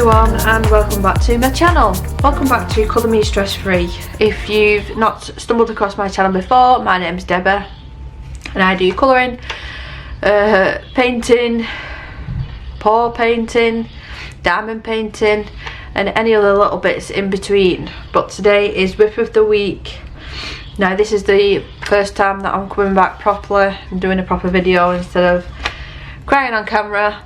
everyone and welcome back to my channel. Welcome back to Colour Me Stress Free. If you've not stumbled across my channel before, my name's Deborah and I do colouring, painting, pour painting, diamond painting and any other little bits in between. But today is WIP of the week. Now this is the first time that I'm coming back properly and doing a proper video instead of crying on camera.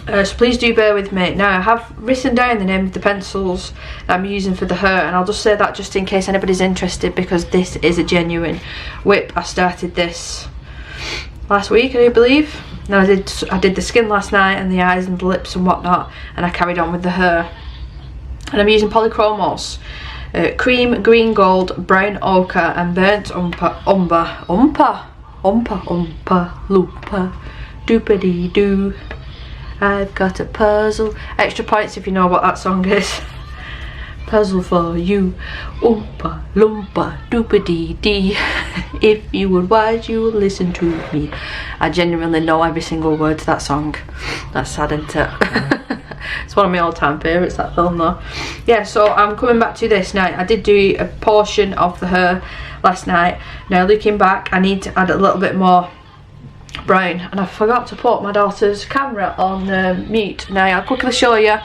So please do bear with me. Now I have written down the name of the pencils that I'm using for the hair, and I'll just say that just in case anybody's interested, because this is a genuine WIP. I started this last week, I believe. Now I did the skin last night and the eyes and the lips and whatnot, and I carried on with the hair. And I'm using polychromos, cream, green gold, brown ochre and burnt umpa lupa doopity doo. I've got a puzzle. Extra points if you know what that song is. Puzzle for you. Oompa loompa doopity dee. If you were wise, you would listen to me. I genuinely know every single word to that song. That's sad, isn't it? It's one of my all-time favourites, that film though. Yeah, so I'm coming back to this now. I did do a portion of the hair last night. Now looking back, I need to add a little bit more brown, and I forgot to put my daughter's camera on mute. Now I'll quickly show you.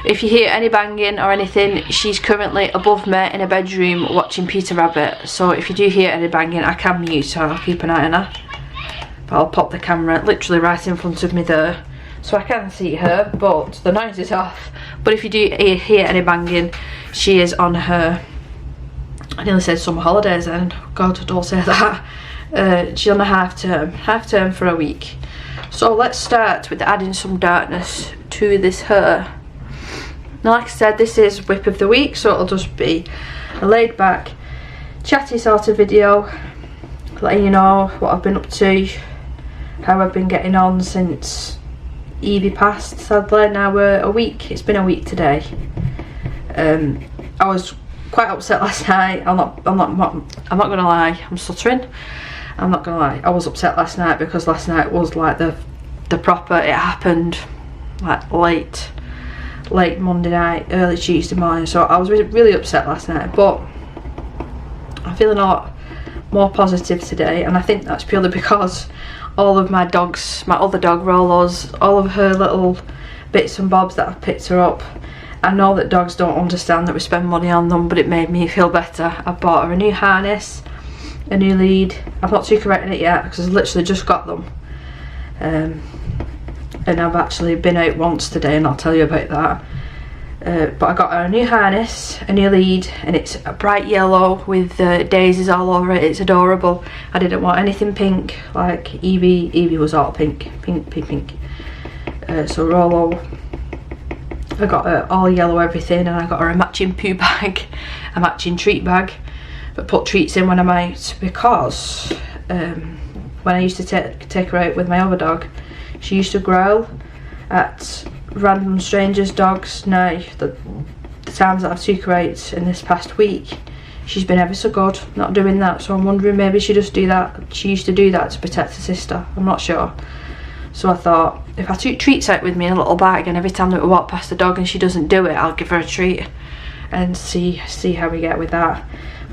If you hear any banging or anything, she's currently above me in a bedroom watching Peter Rabbit, so if you do hear any banging I can mute her. I'll keep an eye on her, but I'll pop the camera literally right in front of me there so I can see her, but the noise is off. But if you do hear any banging, she is on her, I nearly said summer holidays then, God don't say that. She's on a half term for a week. So let's start with adding some darkness to this hair. Now like I said, this is WIP of the week, so it'll just be a laid back chatty sort of video, letting you know what I've been up to, how I've been getting on since Evie passed, sadly. Now we're a week, it's been a week today. I was quite upset last night. I'm not gonna lie, I'm stuttering. I'm not gonna lie, I was upset last night because last night was like the proper, it happened like late Monday night, early Tuesday morning, so I was really upset last night, but I'm feeling a lot more positive today, and I think that's purely because all of my dogs, my other dog Rolo's, all of her little bits and bobs that I've picked her up. I know that dogs don't understand that we spend money on them, but it made me feel better. I bought her a new harness, a new lead. I've not decorated it yet because I've literally just got them, and I've actually been out once today and I'll tell you about that. But I got her a new harness, a new lead, and it's a bright yellow with daisies all over it. It's adorable. I didn't want anything pink like Evie. Evie was all pink. So Rolo, I got her all yellow everything, and I got her a matching poo bag, a matching treat bag, but put treats in when I'm out, because when I used to take her out with my other dog, she used to growl at random strangers' dogs. Now the times that I've took her out in this past week, she's been ever so good not doing that, so I'm wondering maybe she used to do that to protect her sister. I'm not sure. So I thought, if I took treats out with me in a little bag, and every time that we walk past the dog and she doesn't do it, I'll give her a treat and see how we get with that.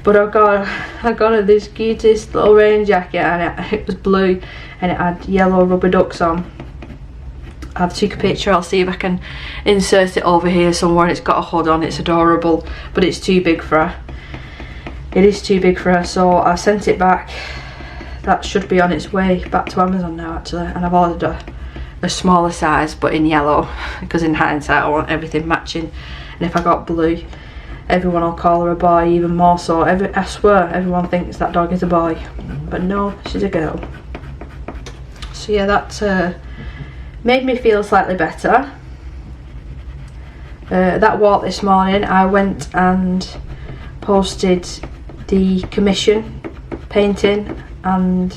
But I got her this cutest little rain jacket, and it was blue and it had yellow rubber ducks on. I've took a picture, I'll see if I can insert it over here somewhere. It's got a hood on, it's adorable, but it's too big for her. It is too big for her, so I sent it back. That should be on its way back to Amazon now actually, and I've ordered a smaller size but in yellow, because in hindsight I want everything matching, and if I got blue, everyone will call her a boy even more so. I swear everyone thinks that dog is a boy, but no, she's a girl. So yeah, that made me feel slightly better. That walk this morning, I went and posted the commission painting, and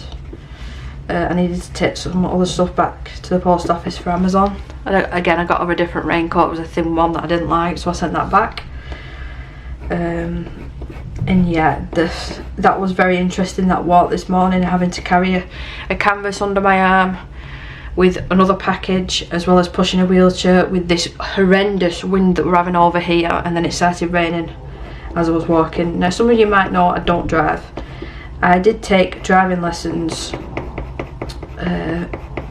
I needed to take some other stuff back to the post office for Amazon. Again, I got her a different raincoat. It was a thin one that I didn't like, so I sent that back. And yeah, that was very interesting, that walk this morning, having to carry a canvas under my arm with another package, as well as pushing a wheelchair with this horrendous wind that we're having over here, and then it started raining as I was walking. Now some of you might know I don't drive. I did take driving lessons,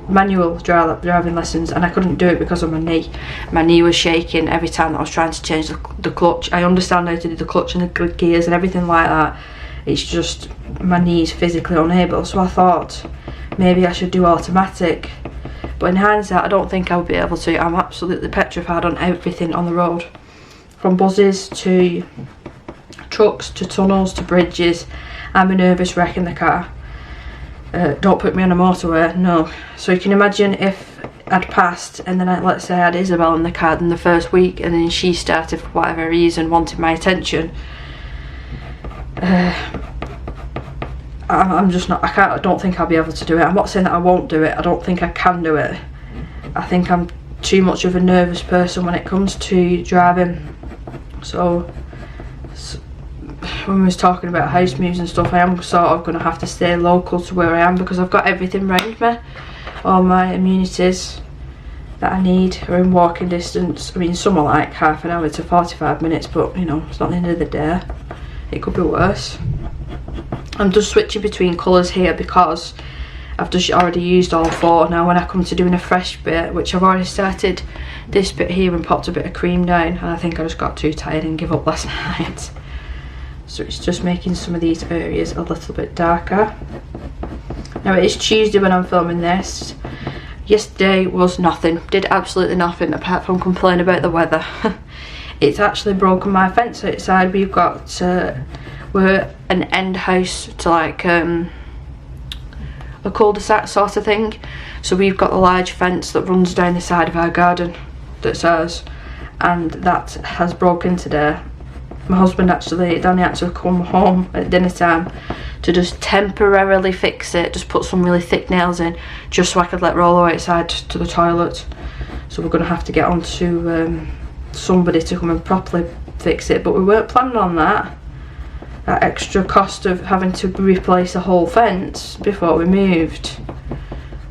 manual driving lessons, and I couldn't do it because of my knee. My knee was shaking every time that I was trying to change the clutch. I understand how to do the clutch and the gears and everything like that. It's just my knee's physically unable, so I thought maybe I should do automatic. But in hindsight, I don't think I would be able to. I'm absolutely petrified on everything on the road, from buses to trucks to tunnels to bridges. I'm a nervous wreck in the car. Don't put me on a motorway, no. So you can imagine if I'd passed, and then let's say I had Isabel in the car in the first week, and then she started for whatever reason wanting my attention. I'm just not, I don't think I'll be able to do it. I'm not saying that I won't do it, I don't think I can do it. I think I'm too much of a nervous person when it comes to driving. So when we was talking about house moves and stuff, I am sort of going to have to stay local to where I am, because I've got everything around me. All my amenities that I need are in walking distance. I mean, some are like half an hour to 45 minutes, but you know, it's not the end of the day. It could be worse. I'm just switching between colours here because I've just already used all 4. Now when I come to doing a fresh bit, which I've already started this bit here and popped a bit of cream down, and I think I just got too tired and gave up last night. So it's just making some of these areas a little bit darker. Now it is Tuesday when I'm filming this. Yesterday was nothing, did absolutely nothing apart from complain about the weather. It's actually broken my fence outside. We've got, we're an end house to like a cul-de-sac sort of thing. So we've got a large fence that runs down the side of our garden that's ours, and that has broken today. My husband Danny had to come home at dinner time to just temporarily fix it, just put some really thick nails in, just so I could let Rollo outside to the toilet. So we're going to have to get on to somebody to come and properly fix it, but we weren't planning on that extra cost of having to replace a whole fence before we moved.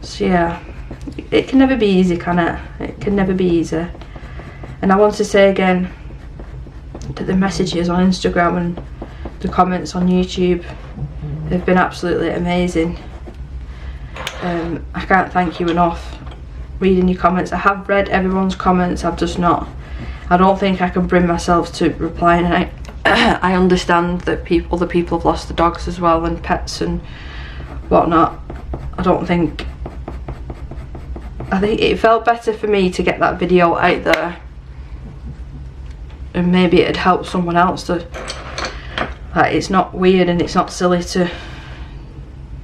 So yeah, it can never be easy, can it? It can never be easy. And I want to say again that the messages on Instagram and the comments on YouTube have been absolutely amazing. I can't thank you enough reading your comments. I have read everyone's comments, I've just not, I don't think I can bring myself to replying. And I understand that other people have lost the dogs as well, and pets and whatnot. I think it felt better for me to get that video out there, and maybe it'd help someone else to, like, it's not weird and it's not silly to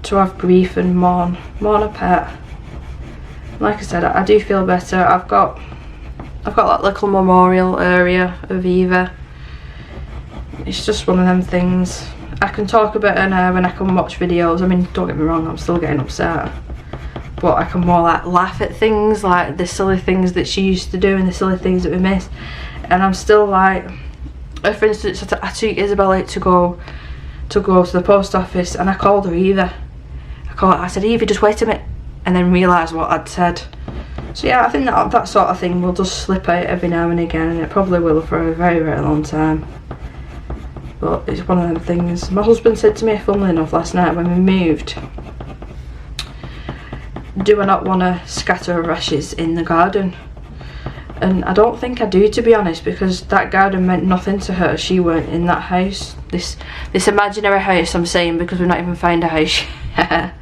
have grief and mourn a pet. Like I said, I do feel better. I've got that little memorial area of Eva. It's just one of them things. I can talk about her now when I can watch videos. I mean, don't get me wrong, I'm still getting upset, but I can more like laugh at things, like the silly things that she used to do and the silly things that we miss. And I'm still like, for instance, I took Isabel out to go to the post office, and I called her Eva. I said, Eva, just wait a minute, and then realised what I'd said. So yeah, I think that sort of thing will just slip out every now and again, and it probably will for a very, very long time. But it's one of them things. My husband said to me, funnily enough, last night when we moved, do I not want to scatter ashes in the garden? And I don't think I do, to be honest, because that garden meant nothing to her. She weren't in that house, this imaginary house I'm saying, because we've not even found a house yet.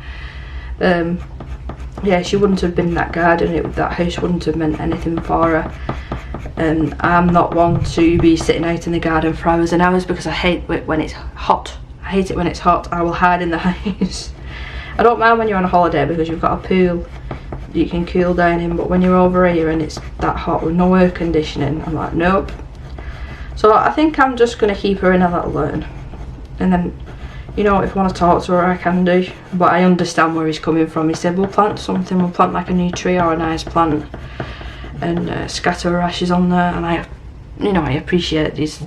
Yeah, she wouldn't have been in that garden. That house wouldn't have meant anything for her. And I'm not one to be sitting out in the garden for hours and hours, because I hate it when it's hot. I hate it when it's hot. I will hide in the house. I don't mind when you're on a holiday because you've got a pool you can cool down in, but when you're over here and it's that hot with no air conditioning, I'm like, nope. So I think I'm just going to keep her in a little urn, and then, you know, if I want to talk to her I can do. But I understand where he's coming from. He said, we'll plant something, we'll plant like a new tree or a nice plant, and scatter her ashes on there. And I appreciate his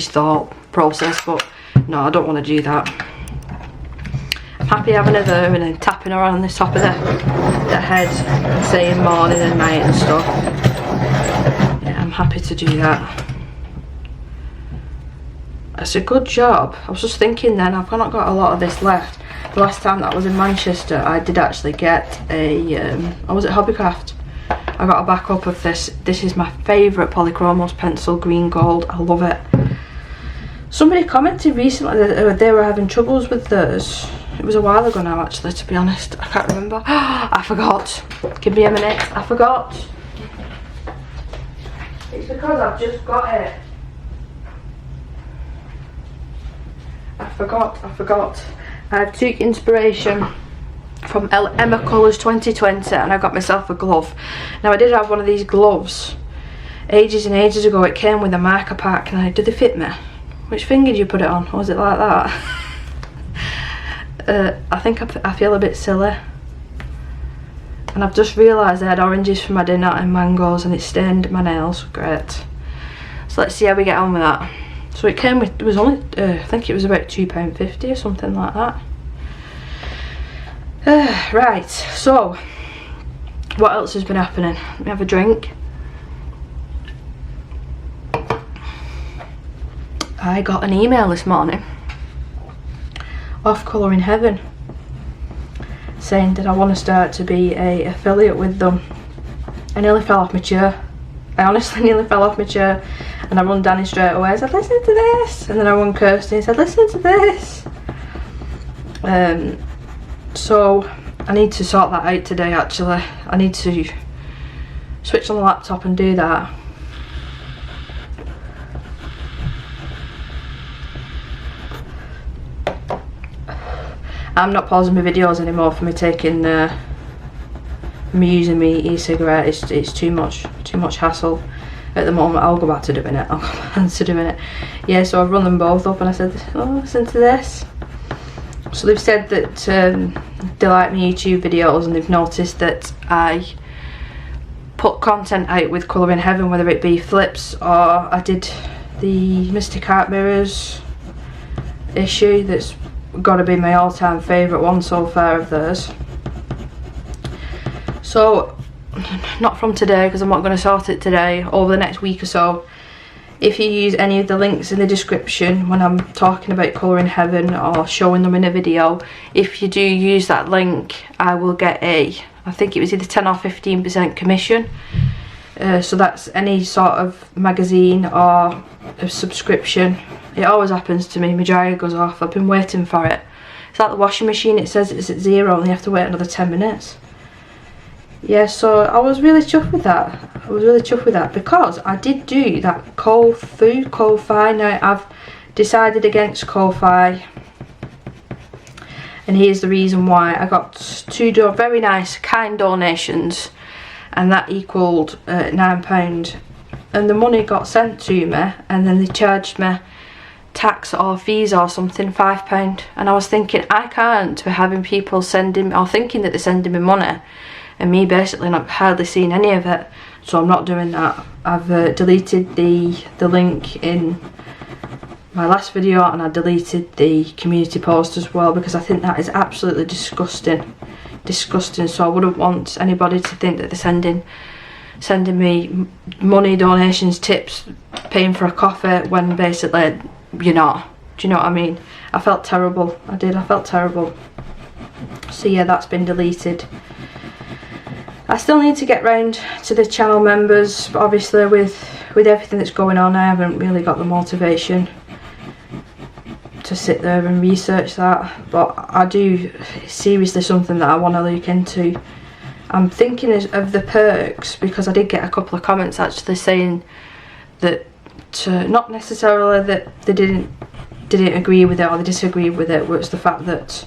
thought process, but no, I don't want to do that. happy having her there, and then tapping her on the top of the head and saying morning and night and stuff. Yeah, I'm happy to do that. It's a good job. I was just thinking then, I've not got a lot of this left. The last time that I was in Manchester, I did actually get a, or was it Hobbycraft? I got a backup of this. This is my favourite Polychromos pencil, green gold. I love it. Somebody commented recently that they were having troubles with theirs. It was a while ago now, actually, to be honest. I can't remember. I forgot. Give me a minute. I forgot. It's because I've just got it. I forgot. I took inspiration from Emma Colours 2020 and I got myself a glove. Now I did have one of these gloves ages and ages ago. It came with a marker pack, and did they fit me? Which finger did you put it on? Or was it like that? I think I feel a bit silly. And I've just realised I had oranges for my dinner and mangoes, and it stained my nails. Great. So let's see how we get on with that. So it came with, it was only, I think it was about £2.50 or something like that. Right, so what else has been happening? Let me have a drink. I got an email this morning off Colouring Heaven saying that I want to start to be a affiliate with them. I nearly fell off my chair. I honestly nearly fell off my chair, and I run Danny straight away. I said, listen to this, and then I run Kirsty and said, listen to this. So I need to sort that out today. Actually, I need to switch on the laptop and do that. I'm not pausing my videos anymore for me taking me using me e-cigarette. It's too much hassle at the moment. I'll go back to doing it. Yeah, so I've run them both up and I said, oh, listen to this. So they've said that they like my YouTube videos, and they've noticed that I put content out with Colouring Heaven, whether it be flips or I did the Mystic Art Mirrors issue. That's got to be my all-time favourite one so far of theirs. So, not from today, because I'm not going to sort it today, over the next week or so. If you use any of the links in the description when I'm talking about Colouring Heaven or showing them in a video, if you do use that link, I will get I think it was either 10 or 15% commission. So that's any sort of magazine or a subscription. It always happens to me. My dryer goes off. I've been waiting for it. It's like the washing machine. It says it's at 0 and you have to wait another 10 minutes. Yeah, so I was really chuffed with that. Because I did do that Ko-Fi. Now I've decided against Ko-Fi. And here's the reason why. I got two very nice, kind donations, and that equaled £9. And the money got sent to me, and then they charged me tax or fees or something, £5. And I was thinking, I can't be having people sending, or thinking that they're sending me money, and me basically not hardly seeing any of it. So I'm not doing that. I've deleted the link in my last video, and I deleted the community post as well, because I think that is absolutely disgusting. So I wouldn't want anybody to think that they're sending me money, donations, tips, paying for a coffee, when basically you're not. Do you know what I mean? I felt terrible. I felt terrible. So yeah, that's been deleted. I still need to get round to the channel members, but obviously with everything that's going on, I haven't really got the motivation to sit there and research that. But I do, seriously, something that I want to look into. I'm thinking of the perks, because I did get a couple of comments actually saying that not necessarily that they didn't agree with it or they disagreed with it, but it's the fact that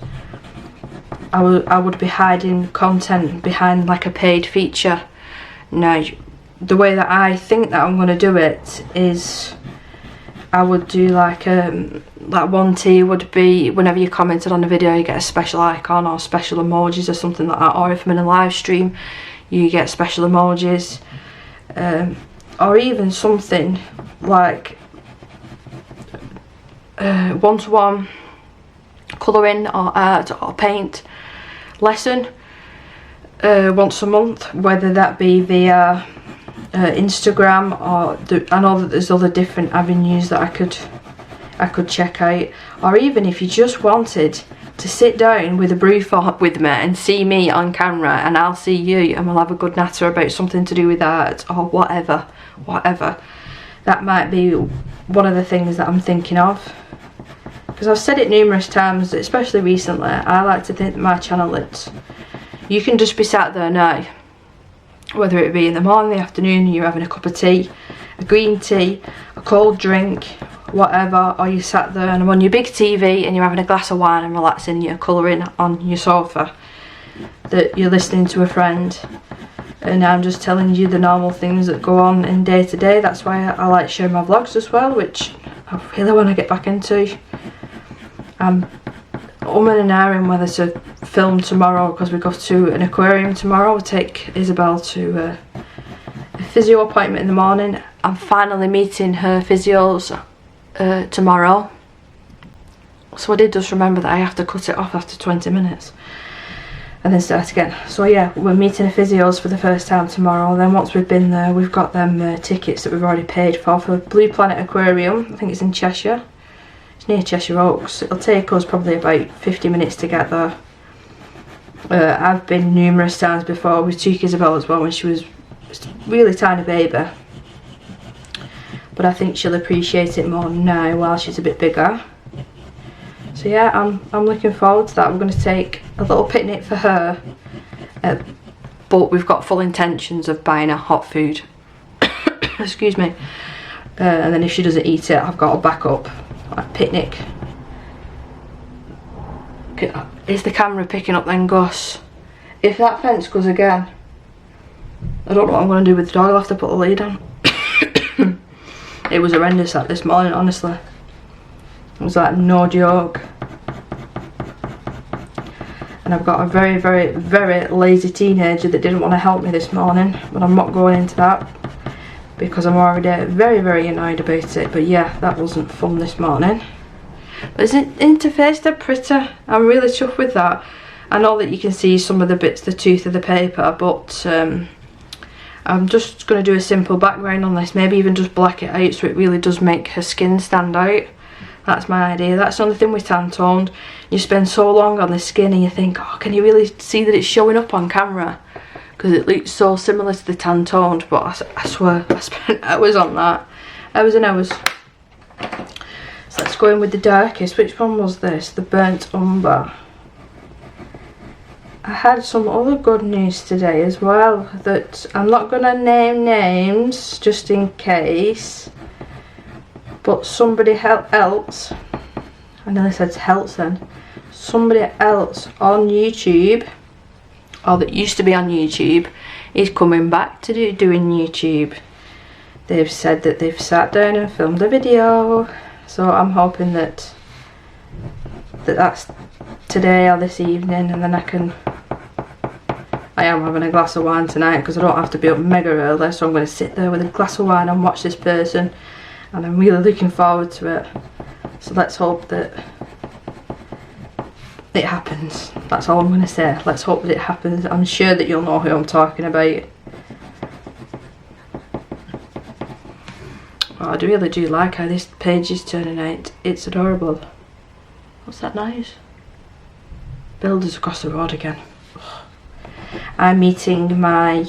I would be hiding content behind like a paid feature. Now, the way that I think that I'm going to do it is I would do like one tier would be whenever you commented on a video you get a special icon or special emojis or something like that, or if I'm in a live stream you get special emojis, or even something like one-to-one colouring or art or paint lesson once a month, whether that be via Instagram, or I know that there's other different avenues that I could check out, or even if you just wanted to sit down with a brief with me and see me on camera and I'll see you and we'll have a good natter about something to do with art or whatever. That might be one of the things that I'm thinking of, because I've said it numerous times, especially recently. I like to think that my channel, that you can just be sat there now, whether it be in the morning, the afternoon, you're having a cup of tea, a green tea, a cold drink, whatever, or you sat there and I'm on your big TV and you're having a glass of wine and relaxing, you're colouring on your sofa, that you're listening to a friend, and I'm just telling you the normal things that go on in day to day. That's why I like sharing my vlogs as well, which I really want to get back into. I'm umming and ahhing whether to film tomorrow, because we go to an aquarium tomorrow. We'll take Isabel to a physio appointment in the morning. I'm finally meeting her physios tomorrow, so I did just remember that I have to cut it off after 20 minutes and then start again. So yeah, we're meeting a physios for the first time tomorrow. Then once we've been there, we've got them tickets that we've already paid for Blue Planet Aquarium. I think it's in Cheshire. It's near Cheshire Oaks. It'll take us probably about 50 minutes to get there. I've been numerous times before. We took Isabel as well when she was just a really tiny baby, but I think she'll appreciate it more now while she's a bit bigger. So yeah, I'm looking forward to that. We're going to take a little picnic for her, but we've got full intentions of buying her hot food. Excuse me. And then if she doesn't eat it, I've got a backup, like picnic. Is the camera picking up then, Gus? If that fence goes again, I don't know what I'm going to do with the dog. I'll have to put the lid on. It was horrendous that this morning, honestly. It was like no joke. And I've got a very, very, very lazy teenager that didn't want to help me this morning, but I'm not going into that because I'm already very, very annoyed about it. But yeah, that wasn't fun this morning. But isn't interface they're pretty? I'm really chuffed with that. I know that you can see some of the bits, the tooth of the paper, but I'm just going to do a simple background on this, maybe even just black it out so it really does make her skin stand out. That's my idea. That's the only thing with tan toned. You spend so long on the skin and you think, oh, can you really see that it's showing up on camera? Because it looks so similar to the tan toned, but I swear I spent hours on that. Hours and hours. So let's go in with the darkest. Which one was this? The burnt umber. I had some other good news today as well, that I'm not going to name names just in case, but somebody else, I nearly said else then, somebody else on YouTube, or that used to be on YouTube, is coming back to doing YouTube. They've said that they've sat down and filmed a video, so I'm hoping that that's today or this evening, and then I am having a glass of wine tonight because I don't have to be up mega early, so I'm going to sit there with a glass of wine and watch this person, and I'm really looking forward to it. So let's hope that it happens. That's all I'm going to say. Let's hope that it happens. I'm sure that you'll know who I'm talking about. Oh, I really do like how this page is turning out. It's adorable. What's that noise? Builders across the road again. I'm meeting my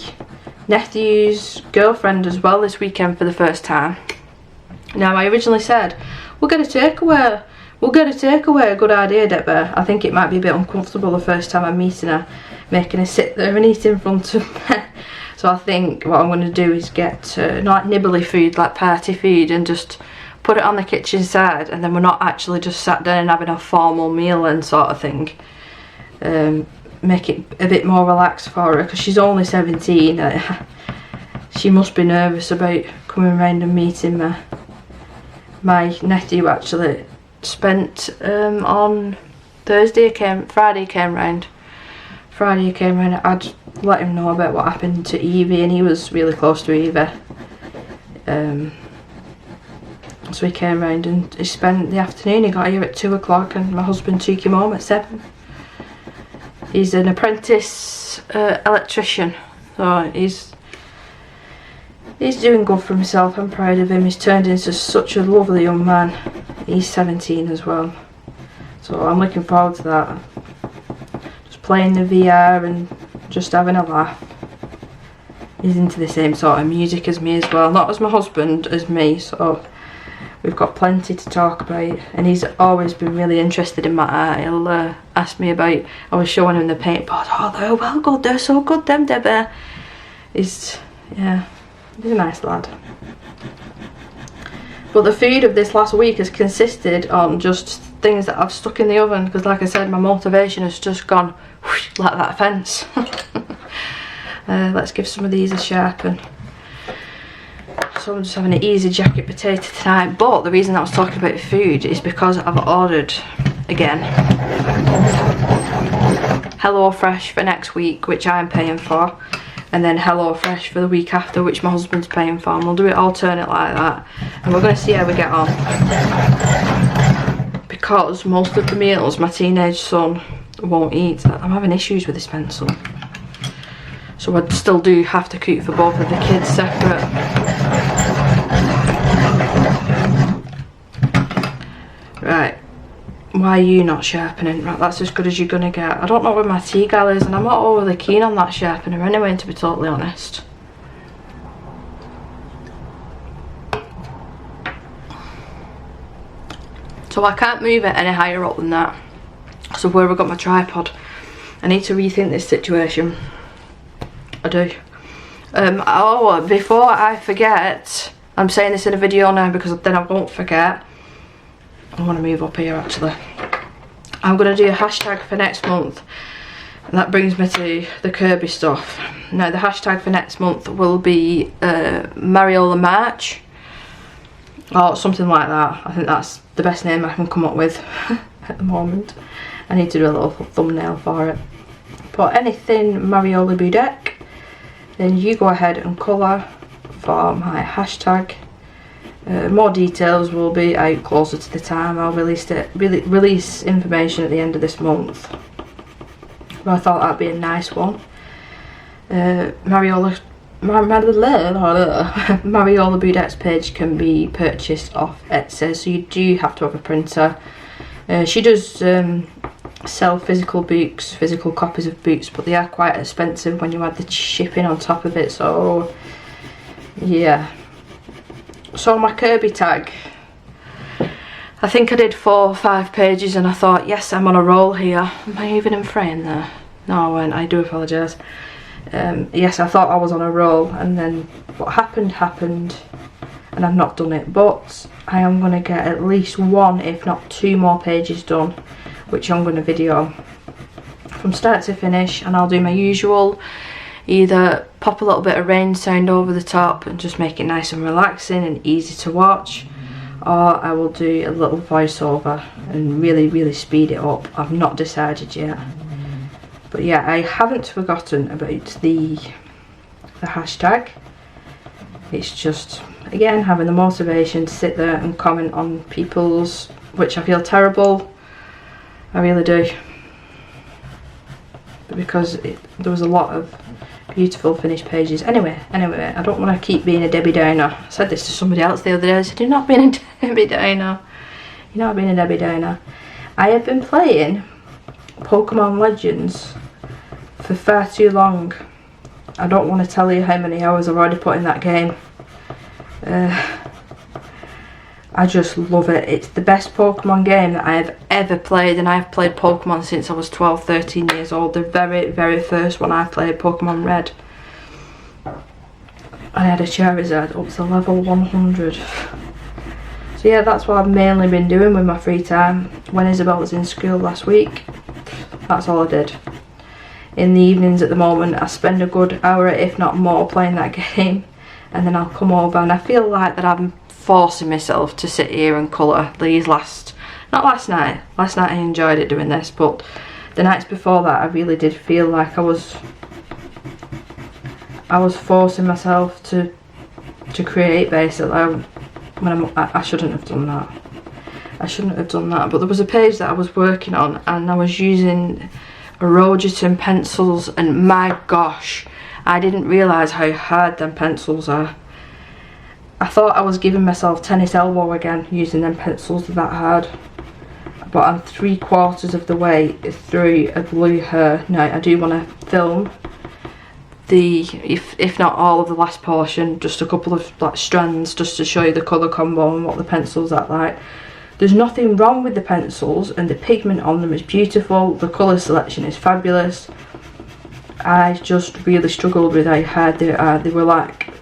nephew's girlfriend as well this weekend for the first time. Now, I originally said, we'll get a takeaway. We'll get a takeaway. Good idea, Deborah. I think it might be a bit uncomfortable the first time I'm meeting her, making her sit there and eat in front of me. So I think what I'm going to do is get not like nibbly food, like party food, and just put it on the kitchen side, and then we're not actually just sat down and having a formal meal and sort of thing. Make it a bit more relaxed for her because she's only 17. She must be nervous about coming around and meeting me. My nephew actually spent on Friday came round. I'd let him know about what happened to Evie, and he was really close to Evie. So he came round and he spent the afternoon. He got here at 2 o'clock and my husband took him home at 7. He's an apprentice electrician, so he's doing good for himself. I'm proud of him. He's turned into such a lovely young man. He's 17 as well, so I'm looking forward to that. Just playing the VR and just having a laugh. He's into the same sort of music as me as well, not as my husband, as me, so we've got plenty to talk about. And he's always been really interested in my art. He'll ask me about, I was showing him the paintboard. Oh, they're well good, they're so good, them Debbie. He's a nice lad. But the food of this last week has consisted on just things that I've stuck in the oven, because like I said, my motivation has just gone whoosh, like that fence. Let's give some of these a sharpen. So I'm just having an easy jacket potato tonight. But the reason I was talking about food is because I've ordered again HelloFresh for next week, which I'm paying for, and then HelloFresh for the week after, which my husband's paying for, and we'll do it alternate like that, and we're going to see how we get on. Because most of the meals my teenage son won't eat. I'm having issues with this pencil, so I still do have to cook for both of the kids separate. Right, why are you not sharpening? Right, that's as good as you're gonna get. I don't know where my T-gal is, and I'm not overly keen on that sharpener anyway, to be totally honest. So I can't move it any higher up than that. So where have I got my tripod? I need to rethink this situation. I do. Oh, before I forget, I'm saying this in a video now because then I won't forget. I want to move up here actually. I'm going to do a hashtag for next month, and that brings me to the Kirby stuff. Now the hashtag for next month will be Mariola March, or something like that. I think that's the best name I can come up with at the moment. I need to do a little thumbnail for it. But anything Mariola Budek, then you go ahead and colour for my hashtag. More details will be out closer to the time. I'll release information at the end of this month. But I thought that'd be a nice one. Mariola Budek's page can be purchased off Etsy, so you do have to have a printer. She does sell physical books, physical copies of books, but they are quite expensive when you add the shipping on top of it, so yeah. So my Kirby tag, I think I did 4 or 5 pages and I thought, yes, I'm on a roll here. Am I even in frame there? No, I weren't. I do apologise. Yes, I thought I was on a roll, and then what happened, and I've not done it, but I am going to get at least 1 if not 2 more pages done, which I'm going to video from start to finish. And I'll do my usual, either pop a little bit of rain sound over the top and just make it nice and relaxing and easy to watch, or I will do a little voiceover and really speed it up. I've not decided yet, but yeah, I haven't forgotten about the hashtag. It's just, again, having the motivation to sit there and comment on people's, which I feel terrible, I really do, but because there was a lot of beautiful finished pages. Anyway, I don't want to keep being a Debbie Downer. I said this to somebody else the other day. I said, you're not being a Debbie Downer. You're not being a Debbie Downer. I have been playing Pokemon Legends for far too long. I don't want to tell you how many hours I've already put in that game. I just love it. It's the best Pokemon game that I have ever played, and I have played Pokemon since I was 12, 13 years old. The very first one I played, Pokemon Red, I had a Charizard up to level 100. So yeah, that's what I've mainly been doing with my free time. When Isabel was in school last week, that's all I did. In the evenings at the moment, I spend a good hour, if not more, playing that game, and then I'll come over, and I feel like that I'm forcing myself to sit here and colour these not last night I enjoyed it doing this, but the nights before that I really did feel like I was forcing myself to create, basically. when I shouldn't have done that. I shouldn't have done that. But there was a page that I was working on, and I was using Attribution pencils, and my gosh, I didn't realise how hard them pencils are. I thought I was giving myself tennis elbow again using them pencils that hard. But I'm 3/4 of the way through a blue hair. Now I do want to film the, if not all of the last portion, just a couple of like strands, just to show you the colour combo and what the pencils act like. There's nothing wrong with the pencils, and the pigment on them is beautiful. The colour selection is fabulous. I just really struggled with how hard they are. They were like,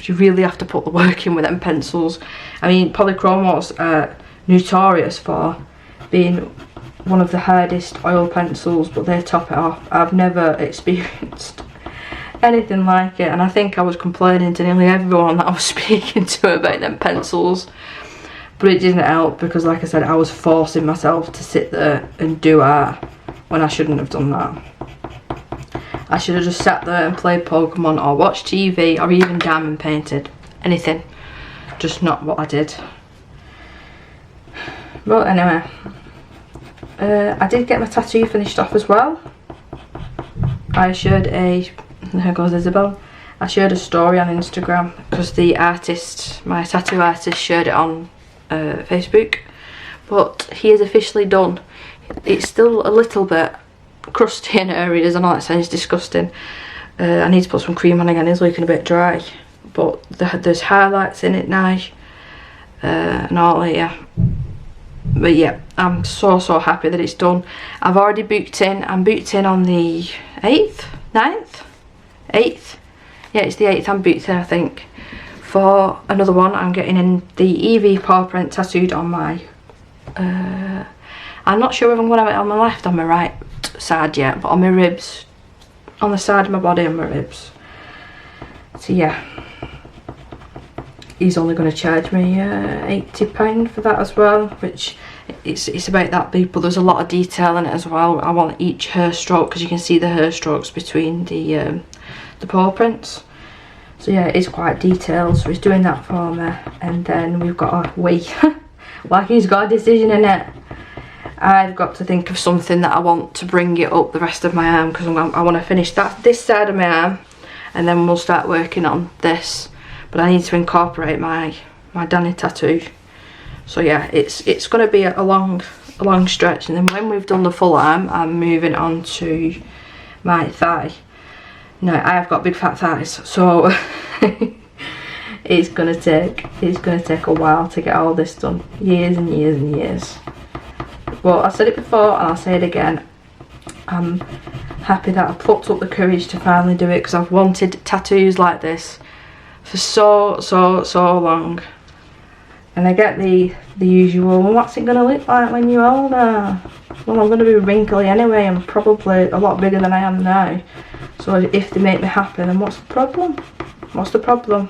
you really have to put the work in with them pencils. I mean, polychromos are notorious for being one of the hardest oil pencils, but they top it off. I've never experienced anything like it, and I think I was complaining to nearly everyone that I was speaking to about them pencils. But it didn't help, because like I said, I was forcing myself to sit there and do art when I shouldn't have done that. I should have just sat there and played Pokemon or watched TV or even diamond painted. Anything. Just not what I did. But anyway, I did get my tattoo finished off as well. I shared there goes Isabel. I shared a story on Instagram because the artist, my tattoo artist, shared it on Facebook, but he is officially done. It's still a little bit crusty in areas. I know that sounds disgusting. I need to put some cream on again. It's looking a bit dry, but there's highlights in it now and all that, yeah. But yeah, I'm so happy that it's done. I've already booked in. I'm booked in on the 8th, 9th, 8th. Yeah, it's the 8th. I'm booked in, I think, for another one. I'm getting in the EV paw print tattooed on my I'm not sure if I'm going to have it on my left or on my right side yet, but on my ribs, on the side of my body and my ribs. So yeah, he's only going to charge me £80 for that as well, which it's about that, people. There's a lot of detail in it as well. I want each hair stroke, because you can see the hair strokes between the paw prints. So yeah, it's quite detailed, so he's doing that for me. And then we've got a like he's got a decision in it. I've got to think of something that I want to bring it up the rest of my arm, because I want to finish this side of my arm, and then we'll start working on this. But I need to incorporate my Danny tattoo. So yeah, it's going to be a long stretch, and then when we've done the full arm, I'm moving on to my thigh. No, I have got big fat thighs, so it's gonna take a while to get all this done. Years and years and years. But I said it before and I'll say it again. I'm happy that I plucked up the courage to finally do it, because I've wanted tattoos like this for so long. And I get the usual, well, what's it gonna look like when you're older? Well, I'm gonna be wrinkly anyway. I'm probably a lot bigger than I am now. So if they make me happy, then what's the problem? What's the problem?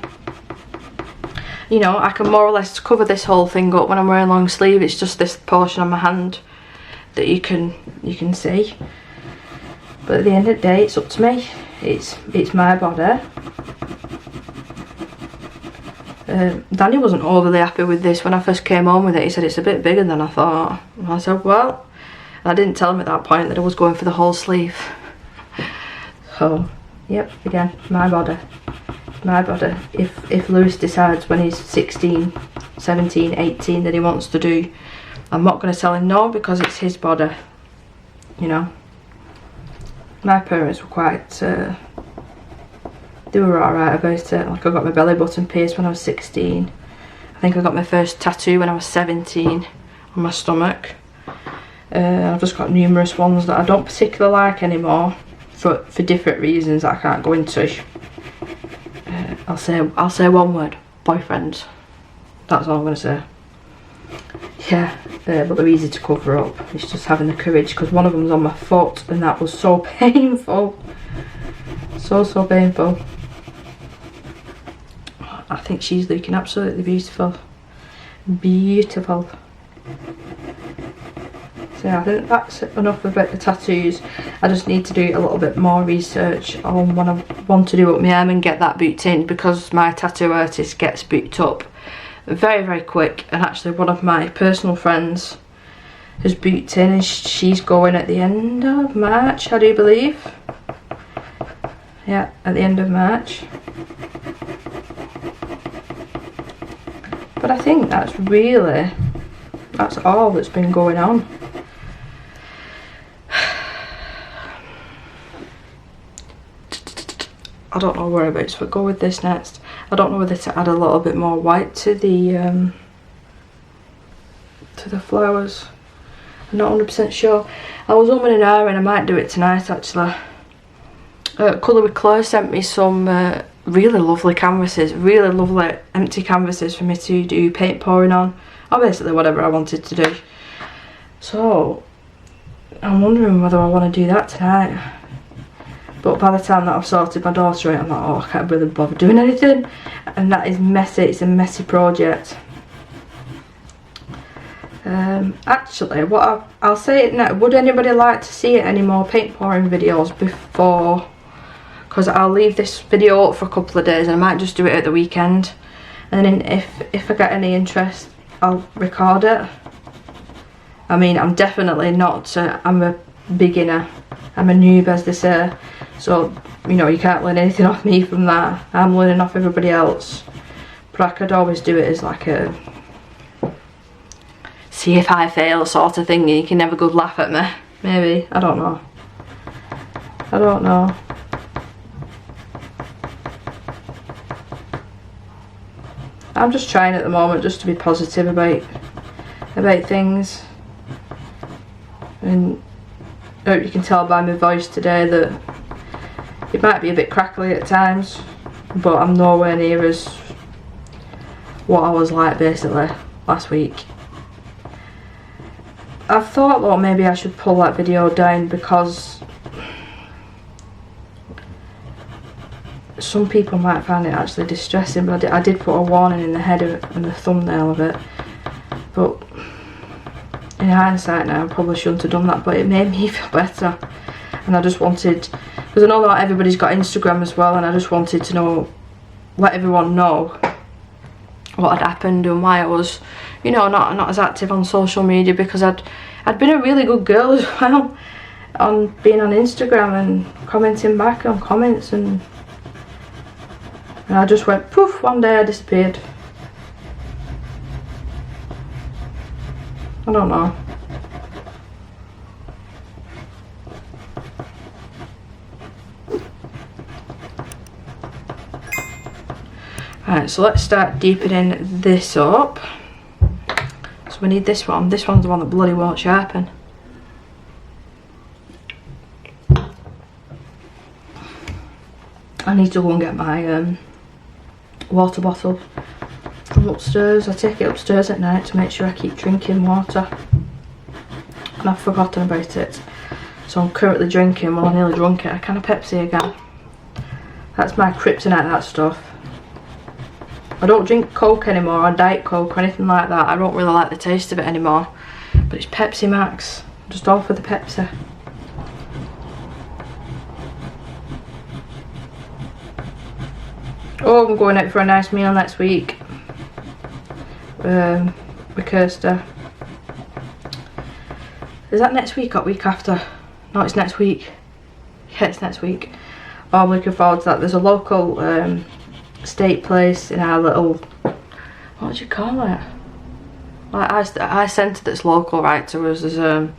You know, I can more or less cover this whole thing up when I'm wearing long sleeve. It's just this portion on my hand that you can see. But at the end of the day, it's up to me. It's my body. Danny wasn't overly happy with this when I first came home with it. He said it's a bit bigger than I thought. And I said, well, I didn't tell him at that point that I was going for the whole sleeve. So, yep, again, my body. My body. If Lewis decides when he's 16, 17, 18 that he wants to do, I'm not going to tell him no, because it's his body. You know. My parents were quite, they were alright about it. Like, I got my belly button pierced when I was 16. I think I got my first tattoo when I was 17 on my stomach. I've just got numerous ones that I don't particularly like anymore, for different reasons that I can't go into. I'll say one word: boyfriend. That's all I'm going to say. Yeah, but they're easy to cover up. It's just having the courage, because one of them was on my foot and that was so painful. So painful. I think she's looking absolutely beautiful. Beautiful. So I think that's enough about the tattoos. I just need to do a little bit more research on what I want to do up my arm and get that booked in, because my tattoo artist gets booked up very, very quick, and actually one of my personal friends has booked in, and she's going at the end of March, I do believe. Yeah, at the end of March. But I think that's all that's been going on. I don't know whereabouts we'll go with this next. I don't know whether to add a little bit more white to the flowers. I'm not 100% sure. I was umming and ahhing, I might do it tonight actually. Colour with Clay sent me some really lovely canvases, really lovely empty canvases for me to do paint pouring on, or basically whatever I wanted to do. So I'm wondering whether I want to do that tonight. But by the time that I've sorted my daughter out, I'm like, oh, I can't really bother doing anything. And that is messy, it's a messy project. Actually, what I'll say it now, would anybody like to see any more paint pouring videos before? Because I'll leave this video up for a couple of days, and I might just do it at the weekend. And then if I get any interest, I'll record it. I mean, I'm definitely not, I'm a beginner. I'm a noob, as they say. So, you know, you can't learn anything off me from that. I'm learning off everybody else. But I could always do it as like a see if I fail sort of thing, and you can have a good laugh at me. Maybe. I don't know. I don't know. I'm just trying at the moment just to be positive about things. And I hope you can tell by my voice today that it might be a bit crackly at times, but I'm nowhere near as what I was like basically last week. I've thought though maybe I should pull that video down because some people might find it actually distressing, but I did put a warning in the header and the thumbnail of it. But in hindsight now, I probably shouldn't have done that, but it made me feel better. And I just wanted, because I know that everybody's got Instagram as well, and I just wanted to let everyone know what had happened and why I was, you know, not as active on social media, because I'd been a really good girl as well on being on Instagram and commenting back on comments, and I just went poof, one day I disappeared. I don't know. Right, so let's start deepening this up. So we need this one. This one's the one that bloody won't sharpen. I need to go and get my water bottle from upstairs. I take it upstairs at night to make sure I keep drinking water, and I've forgotten about it. So I'm currently drinking, well I nearly drunk it, a can of Pepsi again. That's my kryptonite, that stuff. I don't drink Coke anymore, or Diet Coke or anything like that. I don't really like the taste of it anymore. But it's Pepsi Max. I'm just all for the Pepsi. Oh, I'm going out for a nice meal next week. With Kirsta. Is that next week or week after? No, it's next week. Yeah, it's next week. Oh, I'm looking forward to that. There's a local steak place in our little, what would you call it? Like I centre that's local right to us. There's a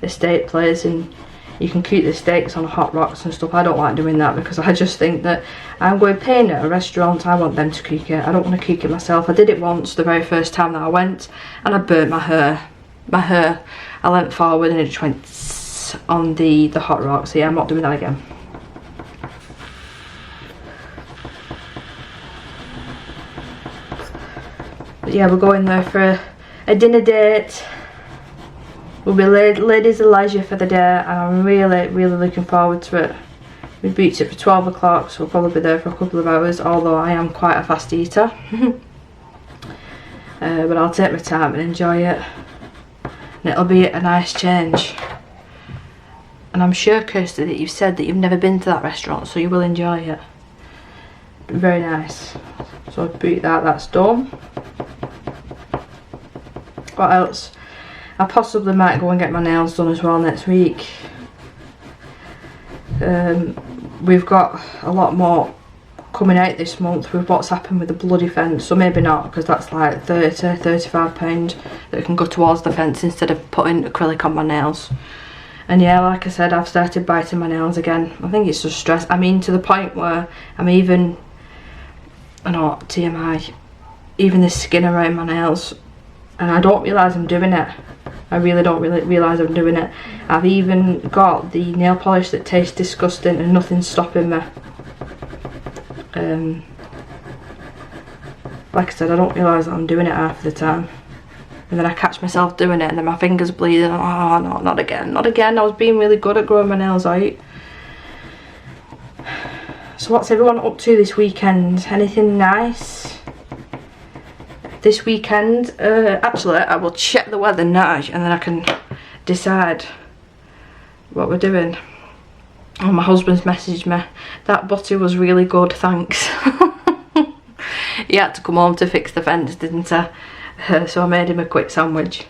steak place, and you can cook the steaks on hot rocks and stuff. I don't like doing that because I just think that I'm going paying at a restaurant, I want them to cook it. I don't want to cook it myself. I did it once the very first time that I went, and I burnt my hair. I leant forward and it just went on the hot rocks. So yeah, I'm not doing that again. But yeah, we're going there for a dinner date. We'll be ladies of leisure for the day, and I'm really looking forward to it. We booked it for 12 o'clock, so we'll probably be there for a couple of hours, although I am quite a fast eater. But I'll take my time and enjoy it, and it'll be a nice change. And I'm sure, Kirsty, that you've said that you've never been to that restaurant, so you will enjoy it. Very nice. So I've booked that, that's done. What else? I possibly might go and get my nails done as well next week. We've got a lot more coming out this month with what's happened with the bloody fence, so maybe not, because that's like £30–35 that can go towards the fence instead of putting acrylic on my nails. And yeah, like I said, I've started biting my nails again. I think it's just stress. I mean, to the point where I'm even, I know, TMI, even the skin around my nails, and I don't realise I'm doing it. I really don't realise I'm doing it. I've even got the nail polish that tastes disgusting and nothing's stopping me. Like I said, I don't realise that I'm doing it half the time. And then I catch myself doing it and then my fingers bleeding. Oh no, not again, not again. I was being really good at growing my nails out. So what's everyone up to this weekend? Anything nice? This weekend, actually I will check the weather now and then I can decide what we're doing. Oh, my husband's messaged me. That butty was really good, thanks. He had to come home to fix the fence, didn't he? So I made him a quick sandwich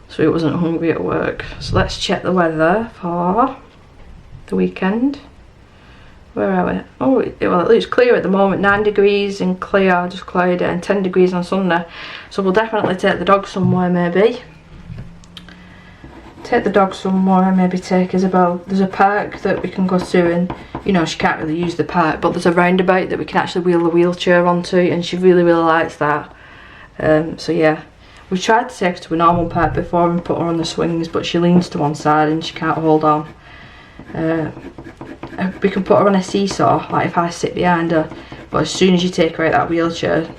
so he wasn't hungry at work. So let's check the weather for the weekend. Where are we? Oh, well, it looks clear at the moment. 9 degrees and clear, just cloudy, and 10 degrees on Sunday. So we'll definitely take the dog somewhere, maybe. Take the dog somewhere, maybe take Isabel. There's a park that we can go to, and you know, she can't really use the park, but there's a roundabout that we can actually wheel the wheelchair onto, and she really likes that. So yeah, we tried to take her to a normal park before and put her on the swings, but she leans to one side and she can't hold on. We can put her on a seesaw, like if I sit behind her, but as soon as you take her out that wheelchair,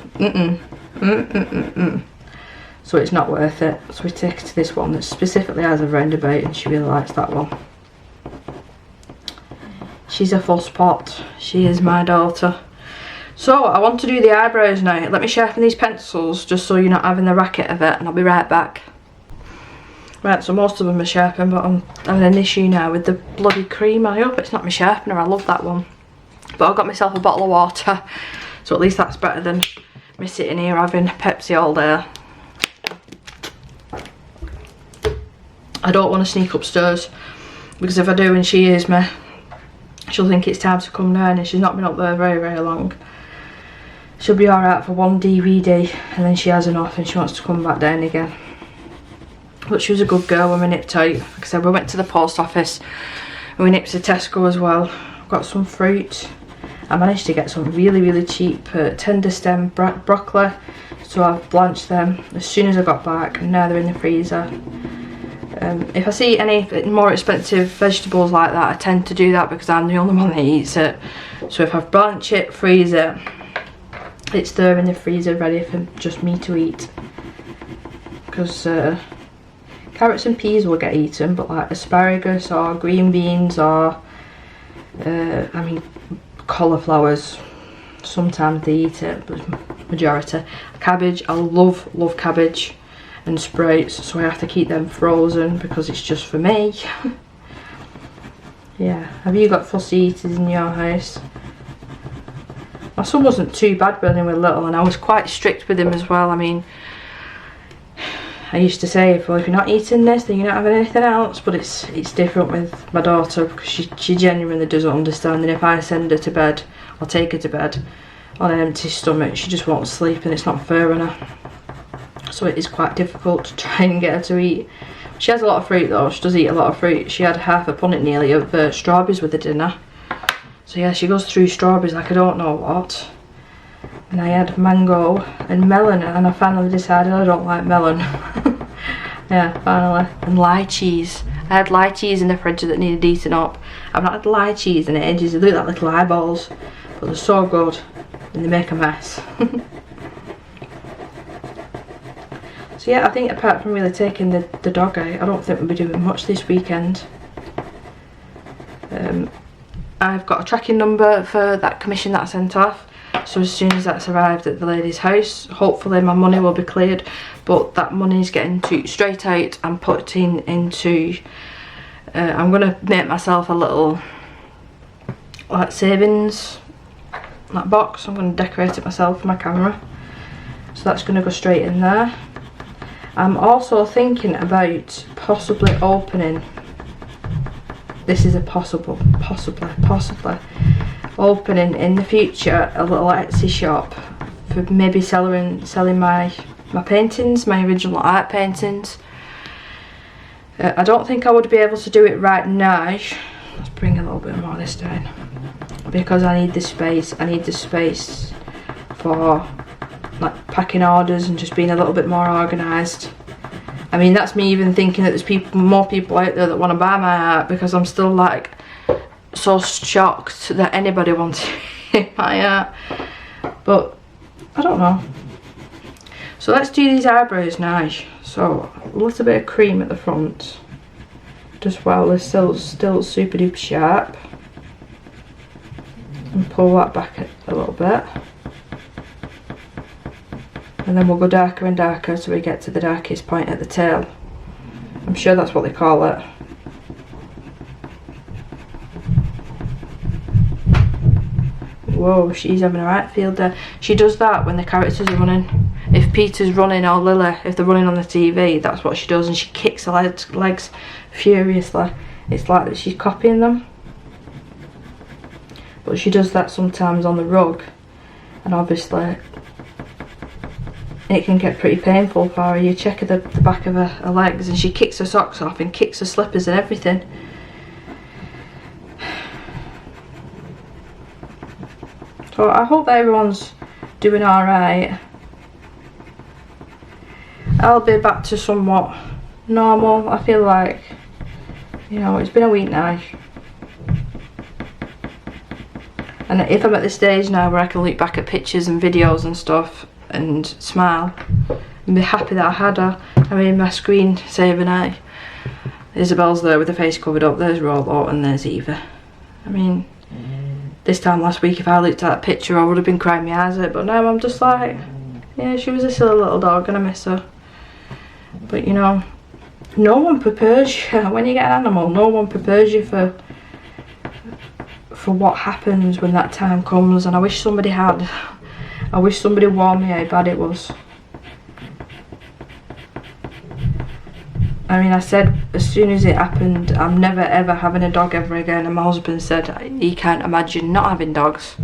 so it's not worth it. So we take her to this one that specifically has a roundabout, and she really likes that one. She's a full spot. She is my daughter. So I want to do the eyebrows now. Let me sharpen these pencils just so you're not having the racket of it, and I'll be right back. Right, so most of them are sharpened, but I'm having an issue now with the bloody cream. I hope it's not my sharpener. I love that one. But I got myself a bottle of water, so at least that's better than me sitting here having Pepsi all day. I don't want to sneak upstairs, because if I do and she hears me, she'll think it's time to come down, and she's not been up there very long. She'll be alright for one DVD, and then she has enough and she wants to come back down again. But she was a good girl when we nipped out. Like I said, we went to the post office and we nipped to Tesco as well. Got some fruit. I managed to get some really cheap tender stem broccoli, so I've blanched them as soon as I got back, and now they're in the freezer. If I see any more expensive vegetables like that, I tend to do that because I'm the only one that eats it. So if I blanch it, freeze it, it's there in the freezer ready for just me to eat. Because carrots and peas will get eaten, but like asparagus or green beans or I mean cauliflowers, sometimes they eat it, but majority. Cabbage, I love cabbage and sprouts, so I have to keep them frozen because it's just for me. Yeah, have you got fussy eaters in your house? My son wasn't too bad when he was little, and I was quite strict with him as well. I mean, I used to say, well, if you're not eating this, then you're not having anything else. But it's different with my daughter, because she genuinely doesn't understand. And if I send her to bed, or take her to bed on an empty stomach, she just won't sleep, and it's not fair on her. So it is quite difficult to try and get her to eat. She has a lot of fruit though. She does eat a lot of fruit. She had half a punnet nearly of strawberries with the dinner. So yeah, she goes through strawberries like I don't know what. And I had mango and melon, and I finally decided I don't like melon. Yeah, finally. And lychees. I had lychees in the fridge that needed eating up. I've not had lychees in ages. They look like little eyeballs, but they're so good and they make a mess. So yeah, I think apart from really taking the dog out, I don't think we'll be doing much this weekend. I've got a tracking number for that commission that I sent off, so as soon as that's arrived at the lady's house, hopefully my money will be cleared, but that money is getting straight out and put into, I'm going to make myself a little like savings that box. I'm going to decorate it myself for my camera, so that's going to go straight in there. I'm also thinking about possibly opening, this is a possibly opening in the future a little Etsy shop for maybe selling my paintings, my original art paintings. I don't think I would be able to do it right now. Let's bring a little bit more of this down, because I need the space. I need the space for like packing orders and just being a little bit more organised. I mean, that's me even thinking that there's more people out there that want to buy my art, because I'm still like so shocked that anybody wants my art. But I don't know. So let's do these eyebrows now. So a little bit of cream at the front, just while they're still super duper sharp, and pull that back a little bit. And then we'll go darker and darker until we get to the darkest point at the tail. I'm sure that's what they call it. Whoa, she's having a right field there. She does that when the characters are running. If Peter's running or Lily, if they're running on the TV, that's what she does, and she kicks her legs furiously. It's like that she's copying them. But she does that sometimes on the rug, and obviously it can get pretty painful for her. You check the back of her legs, and she kicks her socks off and kicks her slippers and everything. So I hope that everyone's doing alright. I'll be back to somewhat normal. I feel like, you know, it's been a week now. And if I'm at the stage now where I can look back at pictures and videos and stuff and smile and be happy that I had her. I mean, my screen saver now. Isabel's there with her face covered up. There's Rollo and there's Eva. I mean, this time last week, if I looked at that picture, I would have been crying my eyes out. But now I'm just like, yeah, she was a silly little dog and I miss her. But you know, no one prepares you when you get an animal. No one prepares you for what happens when that time comes. And I wish somebody had. I wish somebody warned me how bad it was. I mean, I said as soon as it happened, I'm never ever having a dog ever again, and my husband said he can't imagine not having dogs.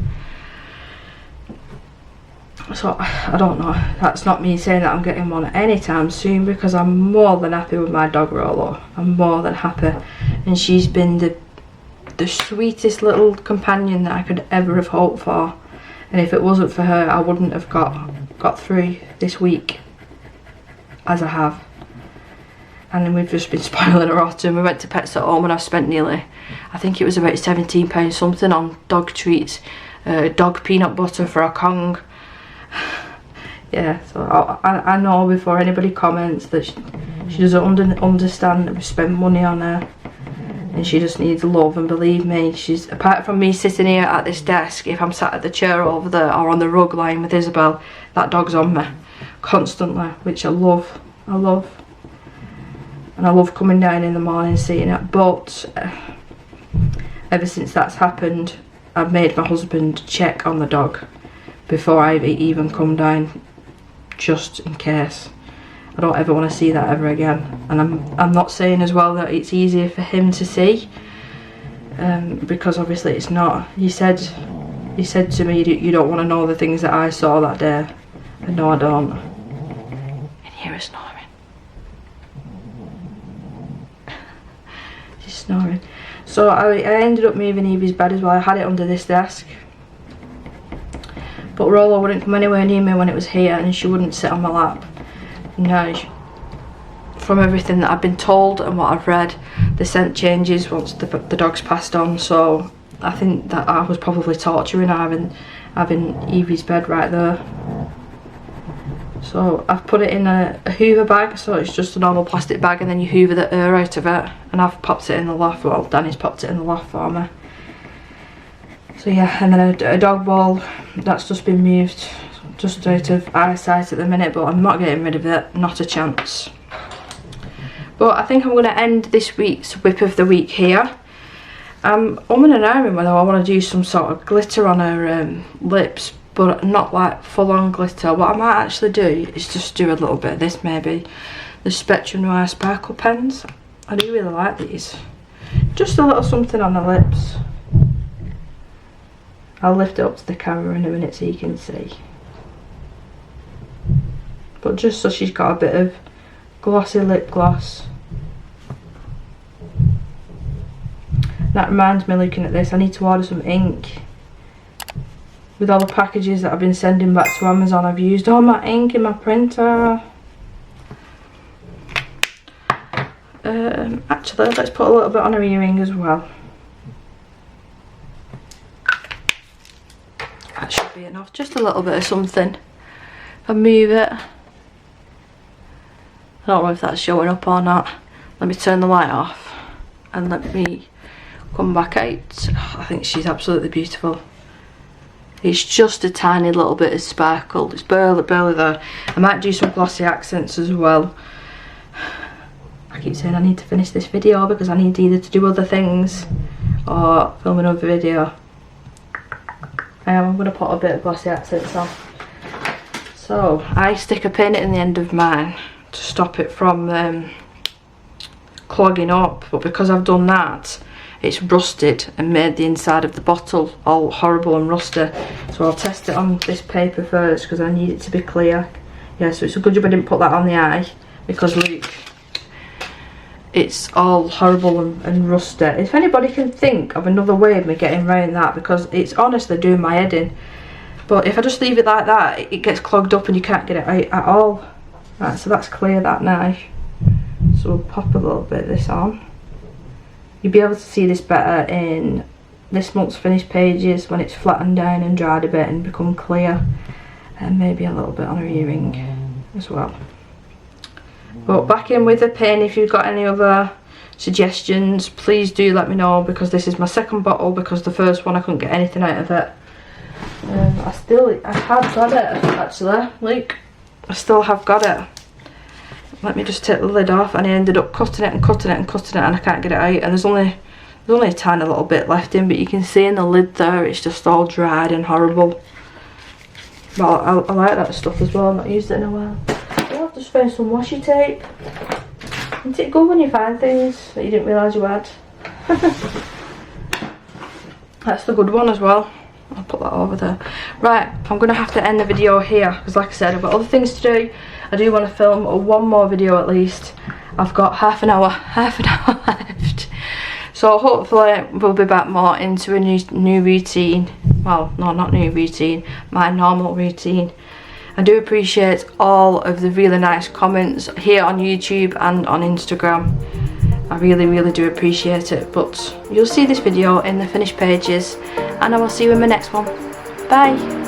So I don't know, that's not me saying that I'm getting one anytime soon, because I'm more than happy with my dog Rollo. I'm more than happy, and she's been the sweetest little companion that I could ever have hoped for. And if it wasn't for her, I wouldn't have got through this week as I have. And then we've just been spoiling her rotten. We went to Pets at Home and I've spent nearly, I think it was about £17 something on dog treats, dog peanut butter for a Kong. Yeah, so I know before anybody comments that she doesn't understand that we spend money on her. And she just needs love, and believe me, she's, apart from me sitting here at this desk, if I'm sat at the chair over there or on the rug lying with Isabel, that dog's on me constantly, which I love. And I love coming down in the morning seeing it. But ever since that's happened, I've made my husband check on the dog before I even come down, just in case. I don't ever want to see that ever again. And I'm not saying as well that it's easier for him to see, because obviously it's not. He said to me, you don't want to know the things that I saw that day. And no, I don't. And here is snoring. She's snoring. So I ended up moving Evie's bed as well. I had it under this desk, but Rollo wouldn't come anywhere near me when it was here, and she wouldn't sit on my lap. Now, from everything that I've been told and what I've read, the scent changes once the dog's passed on. So I think that I was probably torturing her having Evie's bed right there. So I've put it in a Hoover bag, so it's just a normal plastic bag, and then you hoover the air out of it. And I've popped it in the loft. Well, Danny's popped it in the loft for me. So yeah, and then a dog ball that's just been moved, just out of eyesight at the minute, but I'm not getting rid of it, not a chance. But I think I'm going to end this week's whip of the week here. I'm umming and ahhing whether I want to do some sort of glitter on her lips, but not like full on glitter. What I might actually do is just do a little bit of this, maybe the Spectrum Noir sparkle pens. I do really like these. Just a little something on the lips. I'll lift it up to the camera in a minute so you can see. But just so she's got a bit of glossy lip gloss. That reminds me, looking at this, I need to order some ink. With all the packages that I've been sending back to Amazon, I've used all my ink in my printer. Actually, let's put a little bit on her earring as well. That should be enough, just a little bit of something. If I move it, I don't know if that's showing up or not. Let me turn the light off and let me come back out. I think she's absolutely beautiful. It's just a tiny little bit of sparkle. It's barely there. I might do some glossy accents as well. I keep saying I need to finish this video because I need either to do other things or film another video. I'm going to put a bit of glossy accents on. So I stick a pin in the end of mine to stop it from clogging up, but because I've done that, it's rusted and made the inside of the bottle all horrible and rusty. So I'll test it on this paper first because I need it to be clear. Yeah, so it's a good job I didn't put that on the eye, because look, it's all horrible and rusty. If anybody can think of another way of me getting around that, because it's honestly doing my head in. But if I just leave it like that, it gets clogged up and you can't get it out at all. Right, so that's clear, that now. So we'll pop a little bit of this on. You'll be able to see this better in this month's finished pages when it's flattened down and dried a bit and become clear. And maybe a little bit on her earring as well. But back in with a pin. If you've got any other suggestions, please do let me know, because this is my second bottle, because the first one I couldn't get anything out of it. I have got it actually, look, I still have got it. Let me just take the lid off, and I ended up cutting it and cutting it and cutting it, and I can't get it out, and there's only a tiny little bit left in, but you can see in the lid there it's just all dried and horrible. But I like that stuff as well. I've not used it in a while. I've just found some washi tape. Isn't it good when you find things that you didn't realise you had? That's the good one as well. I'll put that over there. Right, I'm going to have to end the video here, because like I said, I've got other things to do. I do want to film one more video at least. I've got half an hour left. So hopefully we'll be back more into a new routine. Well, no, not new routine, my normal routine. I do appreciate all of the really nice comments here on YouTube and on Instagram. I really do appreciate it. But you'll see this video in the finished pages, and I will see you in my next one. Bye.